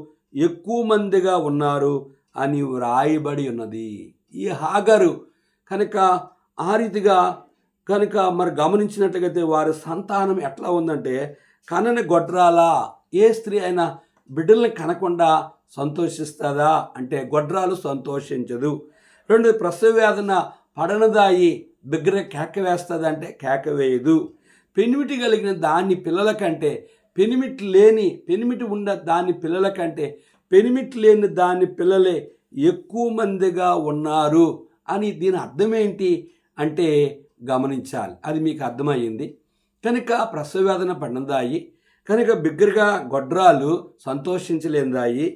ఎక్కువ మందిగా ఉన్నారు అని వ్రాయబడి ఉన్నది. ఈ హాగరు కనుక ఆ రీతిగా కనుక మరి గమనించినట్లయితే వారి సంతానం ఎట్లా ఉందంటే కనని గొడ్రాల ఏ స్త్రీ అయినా బిడ్డల్ని కనకుండా సంతోషిస్తుందా అంటే గొడ్రాలు సంతోషించదు. రెండు ప్రసవవేదన పడనదాయి బిగ్గర కేక వేస్తుంది అంటే కేక వేయదు. పెనిమిటి కలిగిన దాని పిల్లల కంటే పెనిమిటి ఉన్న దాని పిల్లల కంటే పెనిమిటి లేని దాని పిల్లలే ఎక్కువ మందిగా ఉన్నారు అని దీని అర్థం ఏంటి అంటే గమనించాలి. అది మీకు అర్థమయ్యింది. కనుక ప్రసవవేదన పడినదాయి కనుక బిగ్గరగా గొడ్రాలు సంతోషించలేందాయి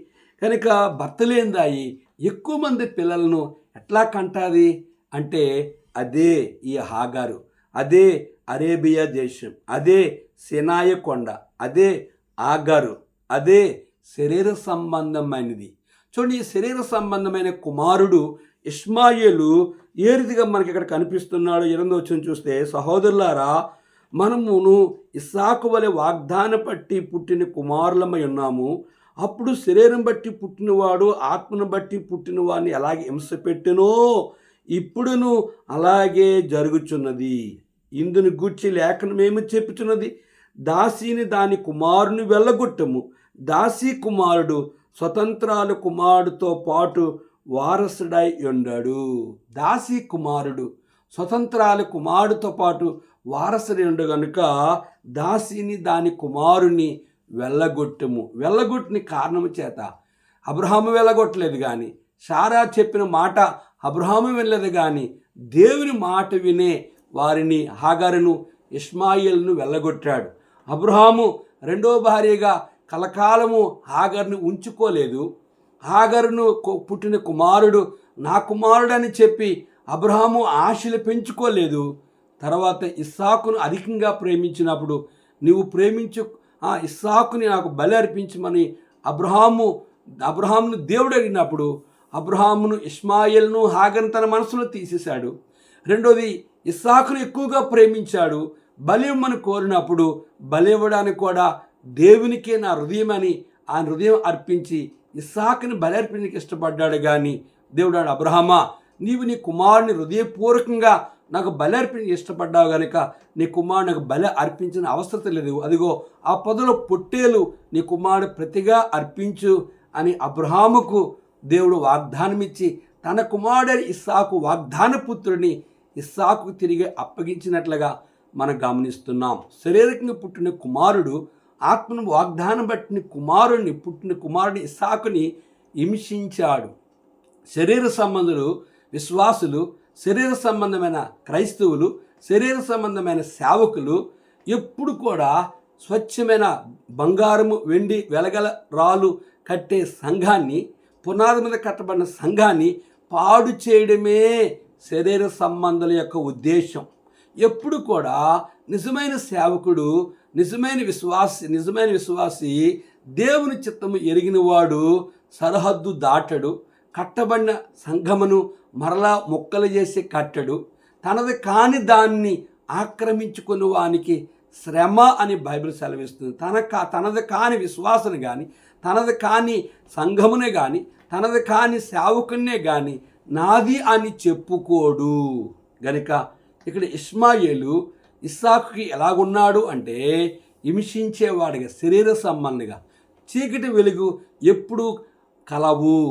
కనుక భర్త లేనిదాయి ఎక్కువ మంది పిల్లలను ఎట్లా కంటాది అంటే అదే ఈ హాగారు, అదే అరేబియా దేశం, అదే సినాయి కొండ, అదే ఆగారు, అదే శరీర సంబంధమైనది. చూడండి, ఈ శరీర సంబంధమైన కుమారుడు ఇష్మాయేలు ఏ రీతిగా మనకి ఇక్కడ కనిపిస్తున్నాడు. 8వ వచనం చూస్తే, సహోదరులారా మనమును ఇస్సాకు వలె వాగ్దాన పట్టి పుట్టిన కుమారులమై ఉన్నాము. అప్పుడు శరీరం బట్టి పుట్టినవాడు ఆత్మను బట్టి పుట్టిన వాడిని ఎలాగే హింస పెట్టెనో ఇప్పుడును అలాగే జరుగుచున్నది. ఇందును గూర్చి లేఖనమేమి చెప్పుచున్నది, దాసిని దాని కుమారుని వెళ్ళగొట్టము, దాసి కుమారుడు స్వతంత్రాల కుమారుడితో పాటు వారసుడై ఉన్నాడు. దాసి కుమారుడు స్వతంత్రాల కుమారుడితో పాటు వారసుడై ఉండు కనుక దాసిని దాని కుమారుని వెళ్ళగొట్టము. వెళ్ళగొట్టిన కారణము చేత అబ్రహాము వెళ్ళగొట్టలేదు కానీ, శారా చెప్పిన మాట అబ్రహాము వినలేదు కానీ, దేవుని మాట వినే వారిని హాగరును ఇష్మాయేలును వెళ్ళగొట్టాడు. అబ్రహాము రెండో భార్యగా కలకాలము హాగరును ఉంచుకోలేదు. హాగరును పుట్టిన కుమారుడు నా కుమారుడని చెప్పి అబ్రహాము ఆశలు పెంచుకోలేదు. తర్వాత ఇస్సాకును అధికంగా ప్రేమించినప్పుడు నీవు ప్రేమించు ఇస్సాకుని నాకు బలి అర్పించమని అబ్రహామును దేవుడు అడిగినప్పుడు అబ్రహామును ఇష్మాయేలును హాగరును తన మనసులో తీసేశాడు. రెండోది ఇస్సాకును ఎక్కువగా ప్రేమించాడు. బలి ఇవ్వమని కోరినప్పుడు బలి ఇవ్వడానికి కూడా దేవునికే నా హృదయం అని ఆ హృదయం అర్పించి ఇస్సాకుని బలి అర్పించడానికి ఇష్టపడ్డాడు. కానీ దేవుడు అబ్రహామా నీవు నీ కుమారుని హృదయపూర్వకంగా నాకు బలి అర్పించి ఇష్టపడ్డావు కనుక నీ కుమారుడు నాకు బలి అర్పించిన అవసరం లేదు. అదిగో ఆ పొదలో పొట్టేలు నీ కుమారుడు ప్రతిగా అర్పించు అని అబ్రహాముకు దేవుడు వాగ్దానం ఇచ్చి తన కుమారుడు ఇస్సాకు వాగ్దాన పుత్రుడిని ఇస్సాకు తిరిగి అప్పగించినట్లుగా మనం గమనిస్తున్నాం. శరీరకంగా పుట్టిన కుమారుడు ఆత్మను వాగ్దానం బట్టిన పుట్టిన కుమారుడిని ఇస్సాకుని హింసించాడు. శరీర సంబంధులు విశ్వాసులు, శరీర సంబంధమైన క్రైస్తవులు, శరీర సంబంధమైన సేవకులు ఎప్పుడు కూడా స్వచ్ఛమైన బంగారము వెండి వెలగల రాళ్ళు కట్టే సంఘాన్ని, పునాది మీద కట్టబడిన సంఘాన్ని పాడు చేయడమే శరీర సంబంధాల యొక్క ఉద్దేశం. ఎప్పుడు కూడా నిజమైన సేవకుడు, నిజమైన విశ్వాసి దేవుని చిత్తము ఎరిగినవాడు సరిహద్దు దాటడు. కట్టబడిన సంఘమును మరలా మొక్కలు చేసి కట్టడు. తనది కాని దాన్ని ఆక్రమించుకుని వానికి శ్రమ అని బైబిల్ సెలవిస్తుంది. తనది కాని విశ్వాసను కానీ, తనది కాని సంఘమునే కానీ, తనది కాని సేవకున్నే కానీ నాది అని చెప్పుకోడు. గనుక ఇక్కడ ఇష్మాయేలు ఇస్సాకుకి ఎలాగున్నాడు అంటే హింసించేవాడిగా, శరీర సంబంధిగా. చీకటి వెలుగు ఎప్పుడూ కలవు.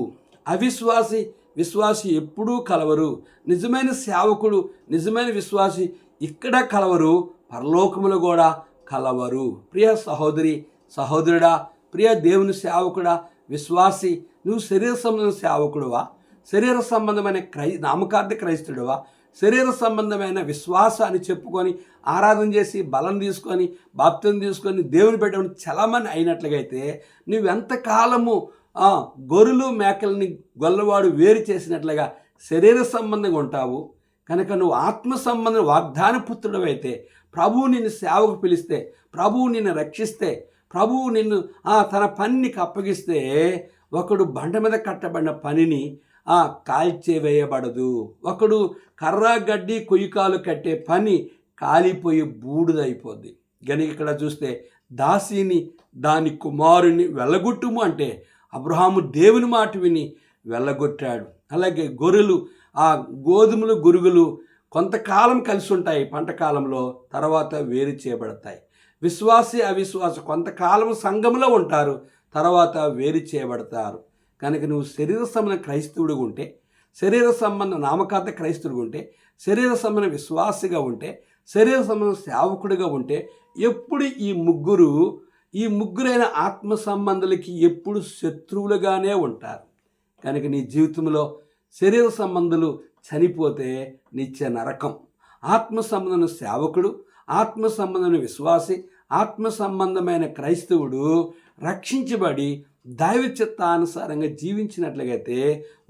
విశ్వాసి ఎప్పుడూ కలవరు. నిజమైన సేవకుడు, నిజమైన విశ్వాసి ఇక్కడ కలవరు, పరలోకములో కూడా కలవరు. ప్రియ సహోదరి సహోదరుడా, ప్రియ దేవుని సేవకుడా, విశ్వాసి, నువ్వు శరీర సంబంధం సేవకుడువా, శరీర సంబంధమైన నామకార్థ క్రైస్తుడువా? శరీర సంబంధమైన విశ్వాసాన్ని చెప్పుకొని ఆరాధన చేసి బలం తీసుకొని బాప్తిసం తీసుకొని దేవుని పెట్టమని చలమని అయినట్లుగైతే నువ్వెంతకాలము గొర్రెలు మేకల్ని గొల్లవాడు వేరు చేసినట్లుగా శరీర సంబంధంగా ఉంటావు. కనుక నువ్వు ఆత్మ సంబంధం వాగ్దాన పుత్రుడు అయితే, ప్రభువు నిన్ను సేవకు పిలిస్తే, ప్రభువు నిన్ను రక్షిస్తే, ప్రభువు నిన్ను తన పనికి అప్పగిస్తే, ఒకడు బండ మీద కట్టబడిన పనిని కాల్చేవేయబడదు. ఒకడు కర్ర గడ్డి కొయ్యకాలు కట్టే పని కాలిపోయి బూడిదైపోద్ది. గనుక ఇక్కడ చూస్తే దాసిని దాని కుమారుని వెళ్ళగొట్టుము అంటే అబ్రహాము దేవుని మాట విని వెళ్ళగొట్టాడు. అలాగే గొర్రెలు గోధుమలు గురుగులు కొంతకాలం కలిసి ఉంటాయి పంట కాలంలో, తర్వాత వేరు చేయబడతాయి. విశ్వాసి అవిశ్వాసి కొంతకాలం సంఘంలో ఉంటారు, తర్వాత వేరు చేయబడతారు. కనుక నువ్వు శరీర సంబంధం క్రైస్తవుడిగా ఉంటే, శరీర సంబంధం నామకార్థ క్రైస్తవుడిగా ఉంటే, శరీర సంబంధం విశ్వాసిగా ఉంటే, శరీర సంబంధం సేవకుడిగా ఉంటే, ఎప్పుడు ఈ ముగ్గురైన ఆత్మ సంబంధాలకి ఎప్పుడు శత్రువులుగానే ఉంటారు. కనుక నీ జీవితంలో శరీర సంబంధాలు చనిపోతే నిత్య నరకం. ఆత్మ సంబంధమైన సేవకుడు, ఆత్మ సంబంధమైన విశ్వాసి, ఆత్మ సంబంధమైన క్రైస్తవుడు రక్షించబడి దైవ చిత్తానుసారంగా జీవించినట్లయితే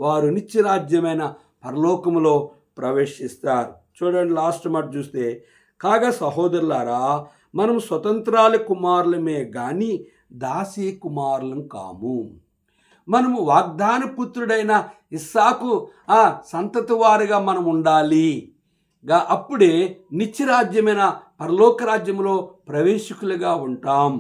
వారు నిత్యరాజ్యమైన పరలోకములో ప్రవేశిస్తారు. చూడండి, లాస్ట్ మాట చూస్తే, కాగా సహోదరులారా, మనం స్వతంత్రాల కుమారులమే కానీ దాసీ కుమారులం కాము. మనము వాగ్దాన పుత్రుడైన ఇస్సాకు సంతతి వారిగా మనం ఉండాలి. అప్పుడే నిత్యరాజ్యమైన పరలోక రాజ్యంలో ప్రవేశికులుగా ఉంటాం.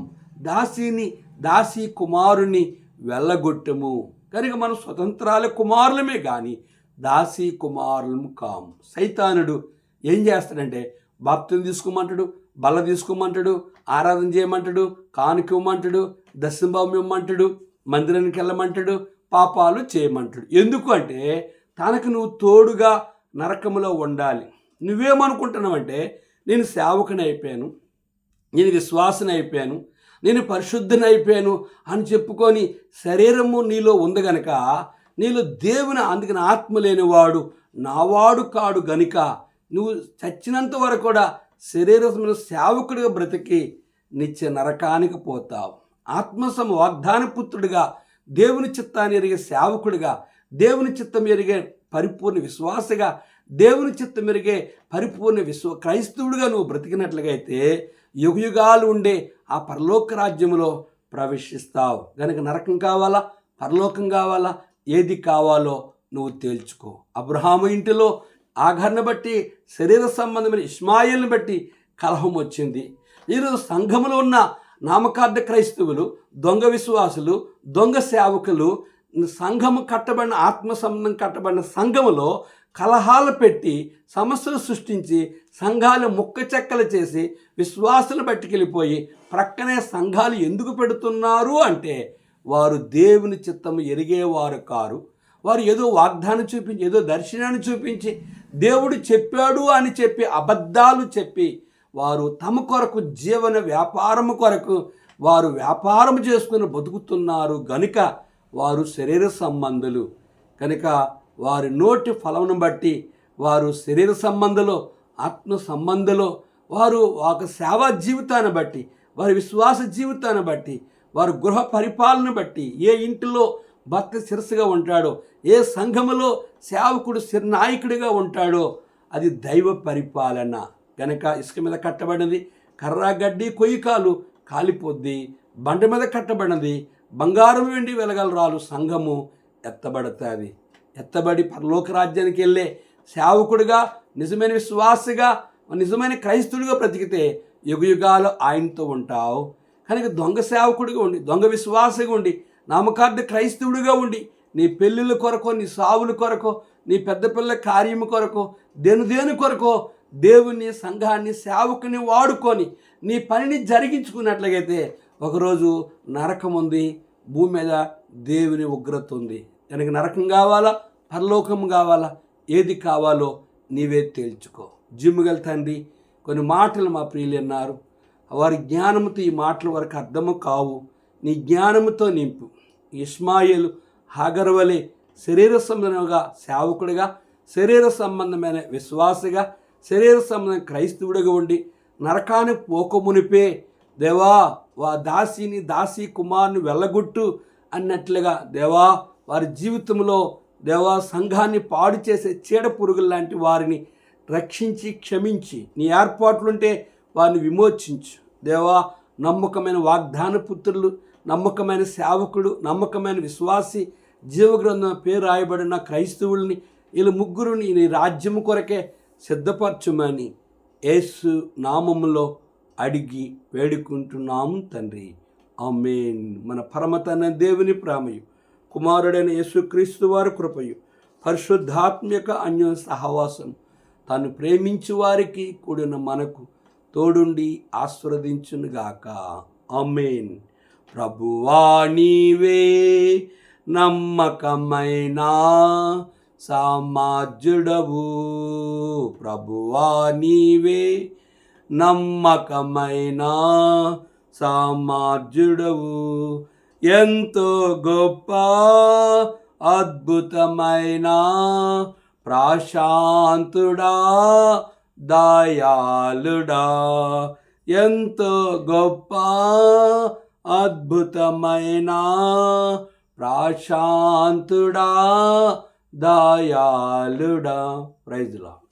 దాసీ కుమారుని వెళ్ళగొట్టము. కనుక మనం స్వతంత్రాల కుమారులమే కానీ దాసీ కుమారులము కాము. సైతానుడు ఏం చేస్తాడంటే బాప్తిసం తీసుకోమంటాడు, బల్ల తీసుకోమంటాడు, ఆరాధన చేయమంటాడు, కానుక ఇవ్వమంటాడు, దశంభావం ఇవ్వమంటాడు, మందిరానికి వెళ్ళమంటాడు, పాపాలు చేయమంటాడు. ఎందుకు అంటే తనకు నువ్వు తోడుగా నరకములో ఉండాలి. నువ్వేమనుకుంటున్నావంటే నేను సేవకుని అయిపోయాను, నేను విశ్వాసని అయిపోయాను, నేను పరిశుద్ధని అయిపోయాను అని చెప్పుకొని శరీరము నీలో ఉంది గనక నీలో దేవుని అందుకని ఆత్మ లేనివాడు నావాడు కాడు గనుక నువ్వు చచ్చినంత వరకు కూడా శరీరమును సేవకుడిగా బ్రతికి నిత్య నరకానికి పోతావు. ఆత్మసమ వాగ్దాన పుత్రుడిగా, దేవుని చిత్తాన్ని ఎరిగే సేవకుడిగా, దేవుని చిత్తం ఎరిగే పరిపూర్ణ విశ్వాసగా, దేవుని చిత్తం ఎరిగే పరిపూర్ణ క్రైస్తవుడిగా నువ్వు బ్రతికినట్లుగా అయితే యుగయుగాలు ఉండే ఆ పరలోక రాజ్యంలో ప్రవేశిస్తావు. కనుక నరకం కావాలా, పరలోకం కావాలా, ఏది కావాలో నువ్వు తేల్చుకో. అబ్రహాము ఇంటిలో ఆఘర్ను బట్టి, శరీర సంబంధమైన ఇష్మాయిల్ని బట్టి కలహం వచ్చింది. ఈరోజు సంఘములో ఉన్న నామకార్థ క్రైస్తవులు, దొంగ విశ్వాసులు, దొంగ సేవకులు, సంఘము కట్టబడిన ఆత్మ సంబంధం కట్టబడిన సంఘములో కలహాలు పెట్టి సమస్యలు సృష్టించి సంఘాలు ముక్క చెక్కలు చేసి విశ్వాసులు బట్టికెళ్ళిపోయి ప్రక్కనే సంఘాలు ఎందుకు పెడుతున్నారు అంటే వారు దేవుని చిత్తము ఎరిగేవారు కారు. వారు ఏదో వాగ్దానం చూపించి, ఏదో దర్శనాన్ని చూపించి, దేవుడు చెప్పాడు అని చెప్పి అబద్ధాలు చెప్పి వారు తమ కొరకు జీవన వ్యాపారము కొరకు వారు వ్యాపారం చేసుకుని బతుకుతున్నారు గనుక వారు శరీర సంబంధులు. కనుక వారి నోటి ఫలమును బట్టి వారు శరీర సంబంధంలో, ఆత్మ సంబంధంలో, వారు ఒక సేవా జీవితాన్ని బట్టి, వారి విశ్వాస జీవితాన్ని బట్టి, వారి గృహ పరిపాలన బట్టి, ఏ ఇంటిలో భర్త శిరస్సుగా ఉంటాడో, ఏ సంఘములో సేవకుడు నాయకుడిగా ఉంటాడో అది దైవ పరిపాలన. కనుక ఇసుక మీద కట్టబడినది కర్ర గడ్డి కొయ్యకాలు కాలిపోద్ది, బండ మీద కట్టబడినది బంగారం వెండి వెలగలరాలు సంఘము ఎత్తబడుతుంది. ఎత్తబడి పరలోక రాజ్యానికి వెళ్ళే సేవకుడిగా, నిజమైన విశ్వాసగా, నిజమైన క్రైస్తుడిగా బ్రతికితే యుగయుగాలు ఆయనతో ఉంటావు. కనుక దొంగ సేవకుడిగా ఉండి, దొంగ విశ్వాసగా ఉండి, నామకార్థ క్రైస్తవుడిగా ఉండి నీ పెళ్ళిళ్ళ కొరకో, నీ సావుల కొరకో, నీ పెద్ద పిల్లల కార్యము కొరకో, దేని కొరకో దేవుని సంఘాన్ని సేవకుని వాడుకొని నీ పనిని జరిగించుకున్నట్లయితే ఒకరోజు నరకం ఉంది, భూమి మీద దేవుని ఉగ్రత ఉంది. కనుక నరకం కావాలా, పరలోకం కావాలా, ఏది కావాలో నీవే తేల్చుకో. జిమ్ముగల తండ్రి, కొన్ని మాటలు మా ప్రియులు అన్నారు, వారి జ్ఞానముతో ఈ మాటల వరకు అర్థము కావు, నీ జ్ఞానముతో నింపు. ఇష్మాయేలు హాగర్ వలె శరీర సంబంధంగా సేవకుడిగా, శరీర సంబంధమైన విశ్వాసిగా, శరీర సంబంధమైన క్రైస్తవుడిగా ఉండి నరకానికి పోకమునిపే దేవా దాసి కుమారుని వెళ్ళగొట్టు అన్నట్లుగా దేవా వారి జీవితంలో దేవా సంఘాన్ని పాడు చేసే చీడ పురుగులు లాంటి వారిని రక్షించి క్షమించి నీ ఏర్పాట్లుంటే వారిని విమోచించు దేవా. నమ్మకమైన వాగ్దాన పుత్రులు, నమ్మకమైన సేవకుడు, నమ్మకమైన విశ్వాసి, జీవగ్రంథం పేరు రాయబడిన క్రైస్తవుల్ని వీళ్ళు ముగ్గురుని నీ రాజ్యము కొరకే సిద్ధపరచుమని యేసు నామములో అడిగి వేడుకుంటున్నాము తండ్రి. ఆమేన్. మన పరమతన దేవుని ప్రేమయు, కుమారుడైన యేసుక్రీస్తు వారి కృపయు, పరిశుద్ధాత్మక అన్య సహవాసం తాను ప్రేమించు వారికి కూడిన మనకు తోడుండి ఆశీర్వదించునుగాక. ఆమేన్. ప్రభువా నీవే నమ్మకమైన సామాజ్యుడవు, ప్రభువా నీవే నమ్మకమైన సామాజ్యుడవు, ఎంతో గొప్ప అద్భుతమైన ప్రశాంతుడా దయాళుడా, ఎంతో గొప్ప అద్భుతమైన ప్రశాంతుడా దయాళుడా. Praise lord.